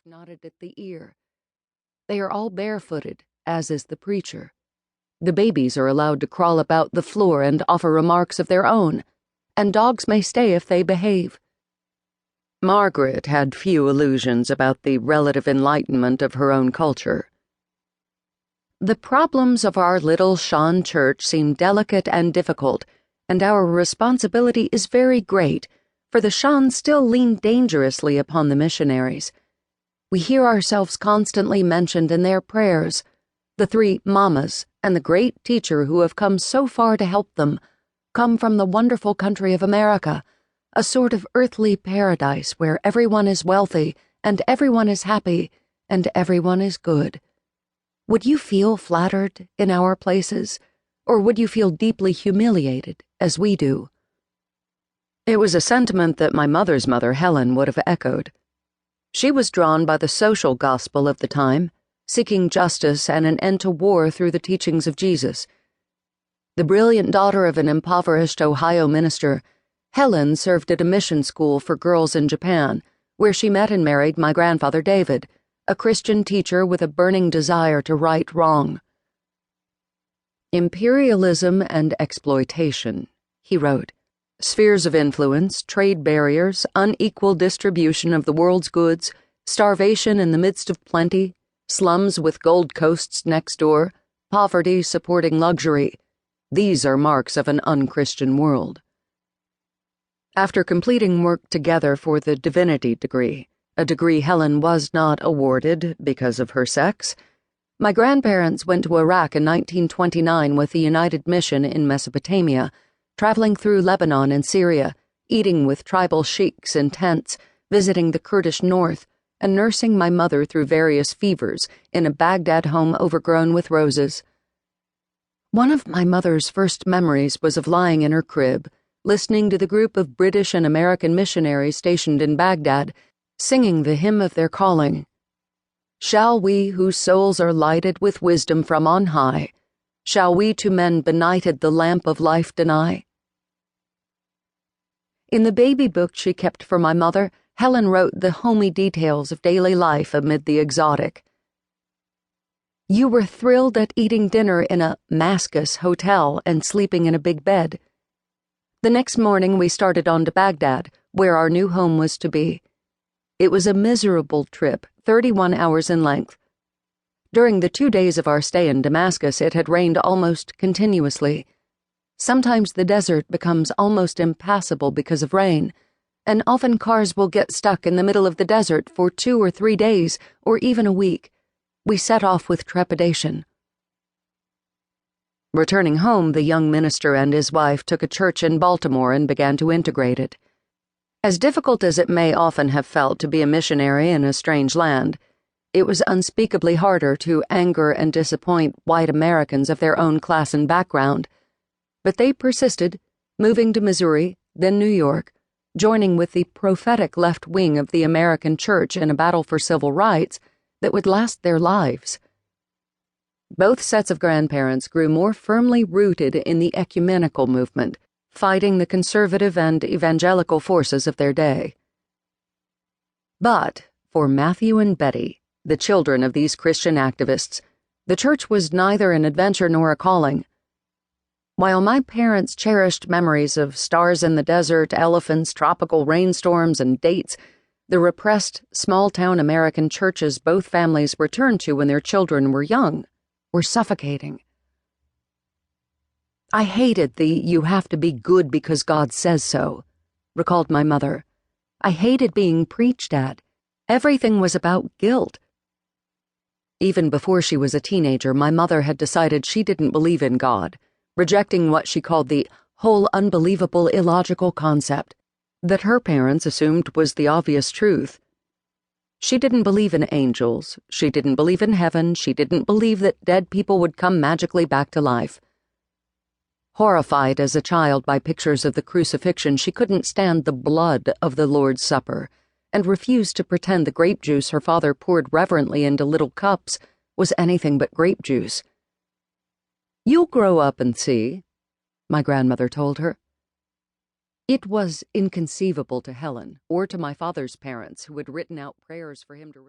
knotted at the ear. They are all barefooted, as is the preacher. The babies are allowed to crawl about the floor and offer remarks of their own, and dogs may stay if they behave. Margaret had few illusions about the relative enlightenment of her own culture. The problems of our little Shan church seem delicate and difficult, and our responsibility is very great, for the Shan still lean dangerously upon the missionaries. We hear ourselves constantly mentioned in their prayers, the three mamas and the great teacher who have come so far to help them, come from the wonderful country of America, a sort of earthly paradise where everyone is wealthy and everyone is happy and everyone is good. Would you feel flattered in our places, or would you feel deeply humiliated, as we do? It was a sentiment that my mother's mother, Helen, would have echoed. She was drawn by the social gospel of the time, seeking justice and an end to war through the teachings of Jesus. The brilliant daughter of an impoverished Ohio minister, Helen served at a mission school for girls in Japan, where she met and married my grandfather David, a Christian teacher with a burning desire to right wrong. Imperialism and exploitation, he wrote. Spheres of influence, trade barriers, unequal distribution of the world's goods, starvation in the midst of plenty, slums with gold coasts next door, poverty supporting luxury. These are marks of an unchristian world. After completing work together for the divinity degree, a degree Helen was not awarded because of her sex, my grandparents went to Iraq in 1929 with the United Mission in Mesopotamia, traveling through Lebanon and Syria, eating with tribal sheiks in tents, visiting the Kurdish north, and nursing my mother through various fevers in a Baghdad home overgrown with roses. One of my mother's first memories was of lying in her crib, listening to the group of British and American missionaries stationed in Baghdad, singing the hymn of their calling. Shall we, whose souls are lighted with wisdom from on high, shall we to men benighted the lamp of life deny? In the baby book she kept for my mother, Helen wrote the homey details of daily life amid the exotic. You were thrilled at eating dinner in a Mascus hotel and sleeping in a big bed. The next morning we started on to Baghdad, where our new home was to be. It was a miserable trip, 31 hours in length. During the 2 days of our stay in Damascus, it had rained almost continuously. Sometimes the desert becomes almost impassable because of rain, and often cars will get stuck in the middle of the desert for 2 or 3 days, or even a week. We set off with trepidation. Returning home, the young minister and his wife took a church in Baltimore and began to integrate it. As difficult as it may often have felt to be a missionary in a strange land, it was unspeakably harder to anger and disappoint white Americans of their own class and background. But they persisted, moving to Missouri, then New York, joining with the prophetic left wing of the American church in a battle for civil rights that would last their lives. Both sets of grandparents grew more firmly rooted in the ecumenical movement, fighting the conservative and evangelical forces of their day. But for Matthew and Betty, the children of these Christian activists, the church was neither an adventure nor a calling. While my parents cherished memories of stars in the desert, elephants, tropical rainstorms, and dates, the repressed, small-town American churches both families returned to when their children were young were suffocating. I hated the "you have to be good because God says so," recalled my mother. I hated being preached at. Everything was about guilt. Even before she was a teenager, my mother had decided she didn't believe in God, rejecting what she called the whole unbelievable illogical concept that her parents assumed was the obvious truth. She didn't believe in angels, she didn't believe in heaven, she didn't believe that dead people would come magically back to life. Horrified as a child by pictures of the crucifixion, she couldn't stand the blood of the Lord's Supper, and refused to pretend the grape juice her father poured reverently into little cups was anything but grape juice. "You'll grow up and see," my grandmother told her. It was inconceivable to Helen, or to my father's parents, who had written out prayers for him to recite.